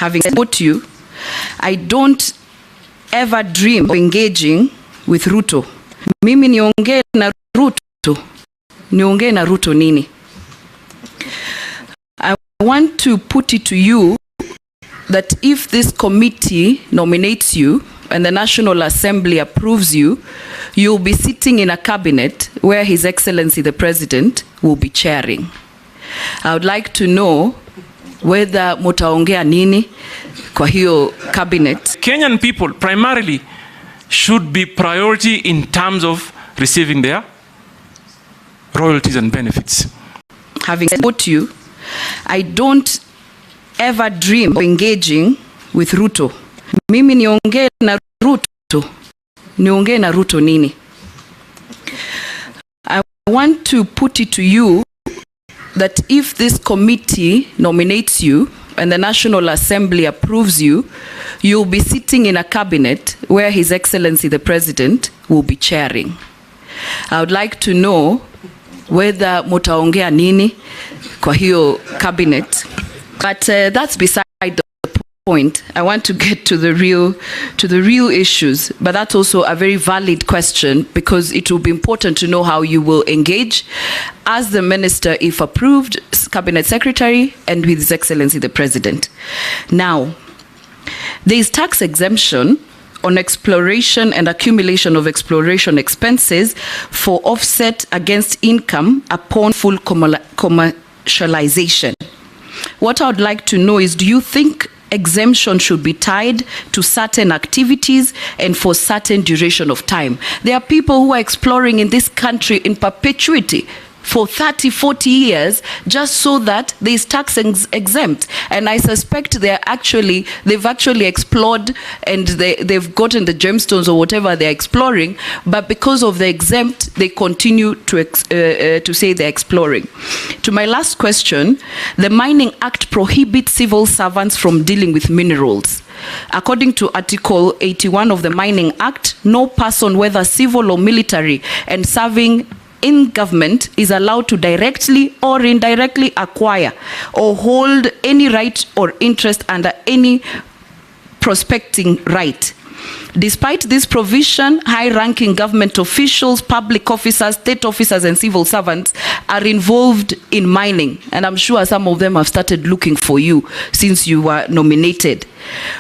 having support you, I don't ever dream of engaging with Ruto. Mimi niongee na Ruto. Niongee na Ruto nini? I want to put it to you that if this committee nominates you and the National Assembly approves you, you'll be sitting in a cabinet where His Excellency the President will be chairing. I would like to know whether mutaongea nini kwa hiyo cabinet. Kenyan people primarily should be priority in terms of receiving their royalties and benefits. Having support you, I don't ever dream of engaging with Ruto. Mimi niongee na Ruto. Niongee na Ruto nini? I want to put it to you that if this committee nominates you and the National Assembly approves you, you'll be sitting in a cabinet where His Excellency the President will be chairing. I would like to know whether mutaongea nini kwa hiyo cabinet. But that's beside the point. I want to get to the real issues, but that's also a very valid question because it will be important to know how you will engage as the minister, if approved, cabinet secretary, and with His Excellency the President. Now, there is tax exemption on exploration and accumulation of exploration expenses for offset against income upon full commercialization. What I would like to know is, do you think exemption should be tied to certain activities and for certain duration of time? There are people who are exploring in this country in perpetuity for 30, 40 years just so that there is tax exempt. And I suspect they've actually explored and they've gotten the gemstones or whatever they're exploring, but because of the exempt, they continue to say they're exploring. To my last question, the Mining Act prohibits civil servants from dealing with minerals. According to Article 81 of the Mining Act, no person, whether civil or military, and serving in government is allowed to directly or indirectly acquire or hold any right or interest under any prospecting right. Despite this provision, high-ranking government officials, public officers, state officers, and civil servants are involved in mining. And I'm sure some of them have started looking for you since you were nominated.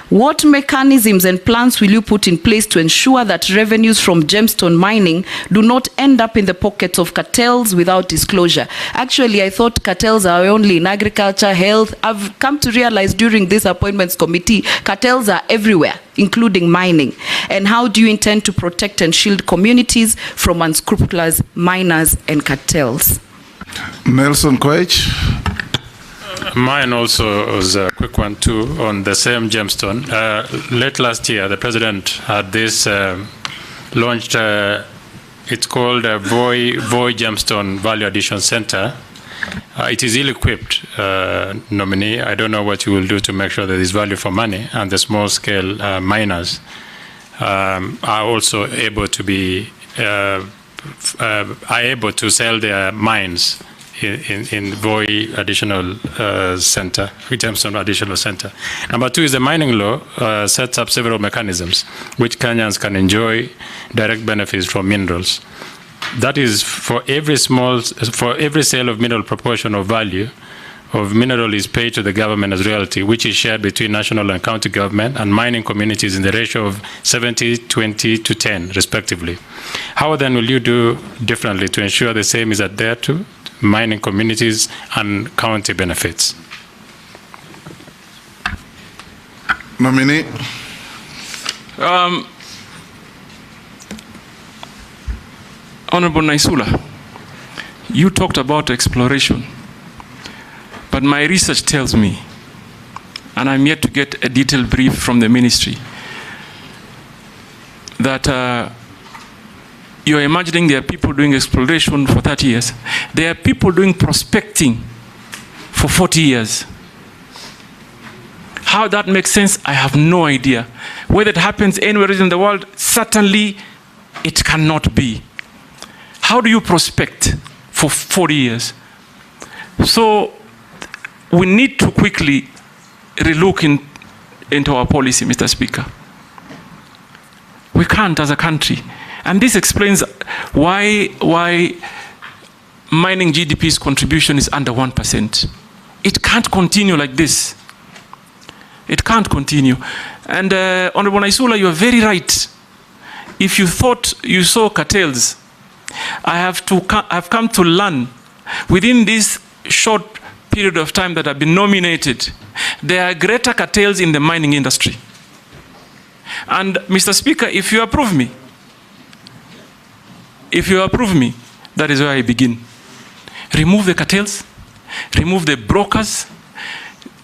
What mechanisms and plans will you put in place to ensure that revenues from gemstone mining do not end up in the pockets of cartels without disclosure? Actually, I thought cartels are only in agriculture, health. I've come to realize during this appointments committee, cartels are everywhere, including mining. And how do you intend to protect and shield communities from unscrupulous miners and cartels? Nelson Quach. Mine also was a quick one too, on the same gemstone. Late last year, the president had this launched, it's called a Voi Gemstone Value Addition Center. It is ill-equipped nominee. I don't know what you will do to make sure that there is value for money, and the small-scale miners are also able to be able to sell their mines in Voi Additional Center, Gemstone Additional Center. Number two is the mining law sets up several mechanisms which Kenyans can enjoy direct benefits from minerals. That is, for every sale of mineral, proportion of value of mineral is paid to the government as royalty, which is shared between national and county government and mining communities in the ratio of 70, 20 to 10, respectively. How then will you do differently to ensure the same is adhered to mining communities and county benefits? Nominee. Honorable Naisula, you talked about exploration, but my research tells me, and I'm yet to get a detailed brief from the ministry, that you're imagining there are people doing exploration for 30 years. There are people doing prospecting for 40 years. How that makes sense, I have no idea. Whether it happens anywhere in the world, certainly it cannot be. How do you prospect for 40 years? So we need to quickly relook into our policy, Mr. Speaker. We can't as a country. And this explains why mining GDP's contribution is under 1%. It can't continue like this. It can't continue. And Honorable Naisula, you are very right. If you thought you saw cartels, I've come to learn within this short period of time that I've been nominated, there are greater cartels in the mining industry. And Mr. Speaker, if you approve me, that is where I begin. Remove the cartels, remove the brokers.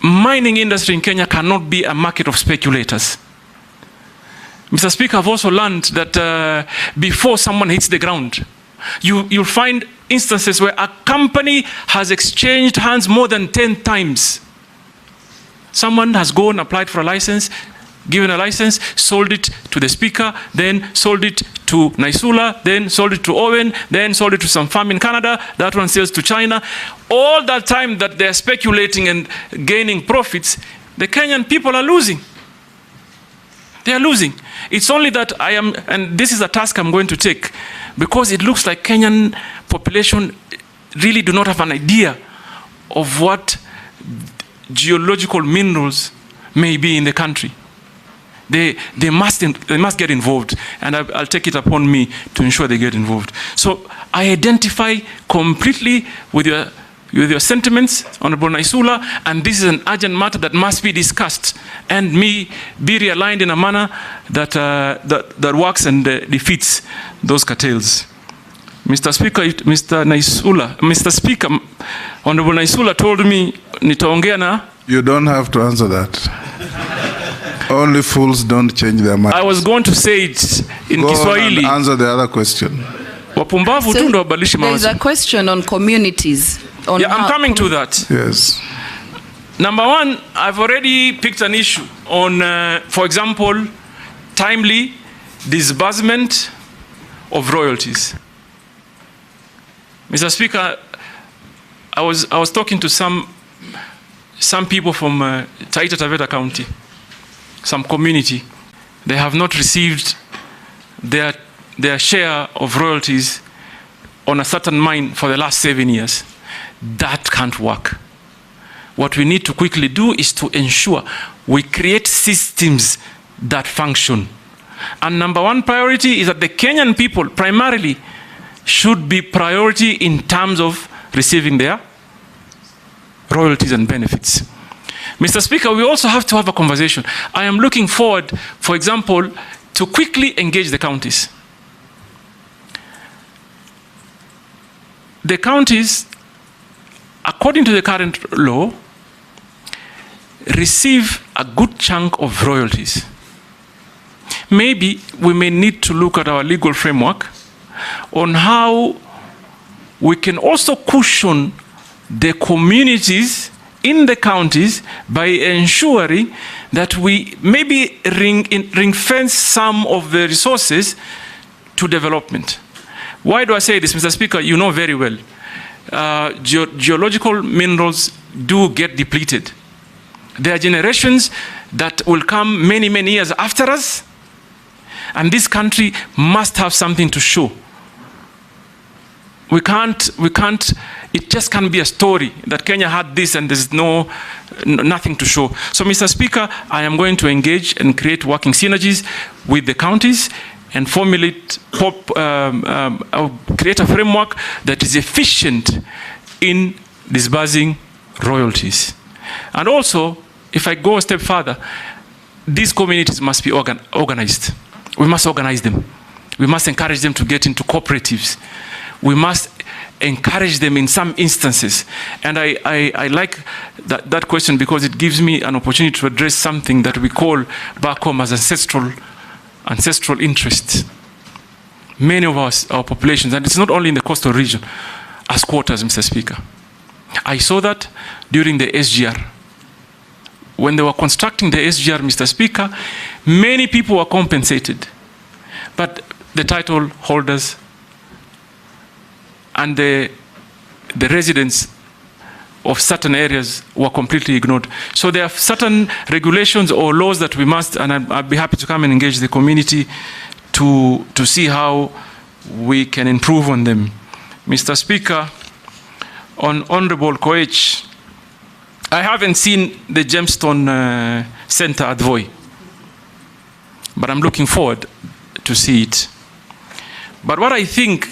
Mining industry in Kenya cannot be a market of speculators. Mr. Speaker, I've also learned that before someone hits the ground, you'll find instances where a company has exchanged hands more than 10 times. Someone has gone, applied for a license, given a license, sold it to the speaker, then sold it to Naisula, then sold it to Owen, then sold it to some farm in Canada, that one sells to China. All that time that they're speculating and gaining profits, the Kenyan people are losing. They are losing. It's only that and this is a task I'm going to take, because it looks like Kenyan population really do not have an idea of what geological minerals may be in the country. They must get involved, and I'll take it upon me to ensure they get involved. So I identify completely with your sentiments, Honorable Naisula, and this is an urgent matter that must be discussed and be realigned in a manner that works and defeats those cartels. Mr. Speaker, Mr. Speaker, Honorable Naisula told me nitaongea na. You don't have to answer that. Only fools don't change their mind. I was going to say it in Kiswahili. Go and answer the other question. Wapumbavu tu ndo wabadilishe mawazo. There is a question on communities. Yeah, I'm coming to that. Yes. Number one, I've already picked an issue on, for example, timely disbursement of royalties. Mr. Speaker, I was talking to some people from Taita Taveta County, some community. They have not received their share of royalties on a certain mine for the last 7 years. That can't work. What we need to quickly do is to ensure we create systems that function. And number one priority is that the Kenyan people primarily should be priority in terms of receiving their royalties and benefits. Mr. Speaker, we also have to have a conversation. I am looking forward, for example, to quickly engage the counties. The counties, according to the current law, receive a good chunk of royalties. Maybe we may need to look at our legal framework on how we can also cushion the communities in the counties by ensuring that we maybe ring fence some of the resources to development. Why do I say this, Mr. Speaker? You know very well. Geological minerals do get depleted. There are generations that will come many, many years after us, and this country must have something to show. We can't, it just can't be a story that Kenya had this and there's nothing to show. So, Mr. Speaker, I am going to engage and create working synergies with the counties and formulate, create a framework that is efficient in disbursing royalties. And also, if I go a step further, these communities must be organized. We must organize them. We must encourage them to get into cooperatives. We must encourage them in some instances. And I like that question because it gives me an opportunity to address something that we call back home as ancestral interests. Many of our populations, and it's not only in the coastal region, are squatters, Mr. Speaker. I saw that during the SGR. When they were constructing the SGR, Mr. Speaker, many people were compensated. But the title holders and the residents of certain areas were completely ignored. So there are certain regulations or laws that we must, and I'd be happy to come and engage the community to see how we can improve on them. Mr. Speaker, on Honorable Koech, I haven't seen the Gemstone Center at Voi, but I'm looking forward to see it. But what I think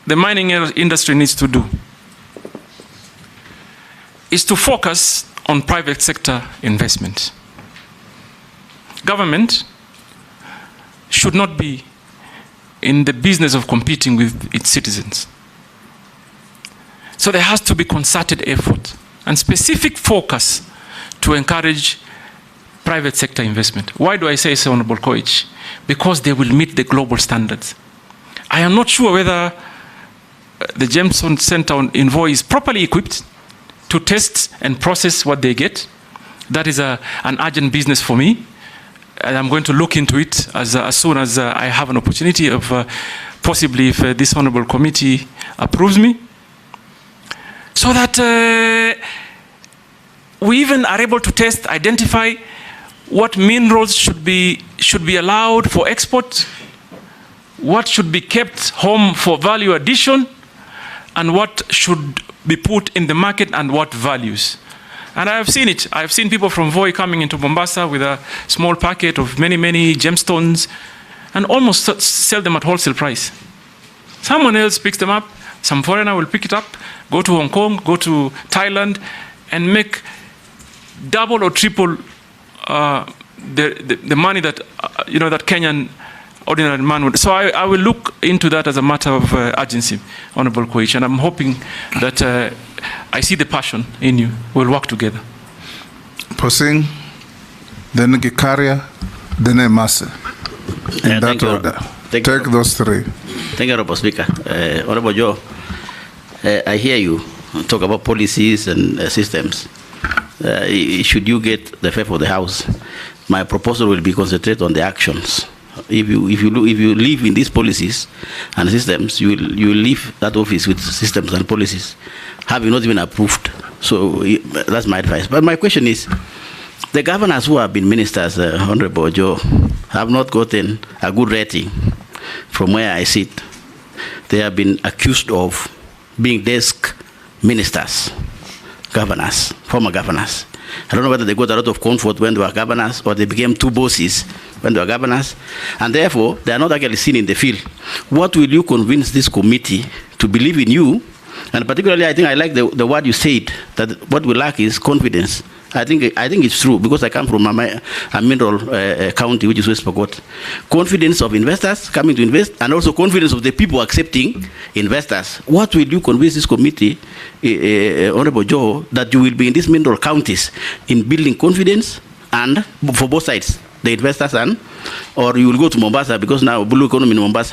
the mining industry needs to do is to focus on private sector investment. Government should not be in the business of competing with its citizens. So there has to be concerted effort and specific focus to encourage private sector investment. Why do I say so, Honorable Koech? Because they will meet the global standards. I am not sure whether the Gemstone Center in Voi is properly equipped to test and process what they get. That is an urgent business for me. And I'm going to look into it as soon as I have an opportunity of possibly if this honorable committee approves me. So that we even are able to test, identify what minerals should be allowed for export, what should be kept home for value addition, and what should be put in the market and what values. And I have seen it. I have seen people from Voi coming into Mombasa with a small packet of many, many gemstones and almost sell them at wholesale price. Someone else picks them up, some foreigner will pick it up, go to Hong Kong, go to Thailand, and make double or triple the money that, that Kenyan ordinary man would. So I will look into that as a matter of urgency, Honorable Koech, and I'm hoping that I see the passion in you. We'll work together. Posing, then Gikaria, then Emase. In that order. Take those three. Thank you, Honorable Speaker. Honorable Joe, I hear you talk about policies and systems. Should you get the favor of the House, my proposal will be concentrated on the actions. If you live in these policies and systems, you will leave that office with systems and policies, having not even approved. So that's my advice. But my question is, the governors who have been ministers, Honorable Joe, have not gotten a good rating from where I sit. They have been accused of being desk ministers, governors, former governors. I don't know whether they got a lot of comfort when they were governors or they became two bosses when they were governors, and therefore they are not actually seen in the field. What will you convince this committee to believe in you? And particularly, I think I like the word you said, that what we lack is confidence. I think it's true, because I come from a mineral county, which is West Pokot. Confidence of investors coming to invest, and also confidence of the people accepting investors. What will you convince this committee, Honorable Joe, that you will be in these mineral counties in building confidence, and for both sides, the investors or you will go to Mombasa, because now blue economy in Mombasa,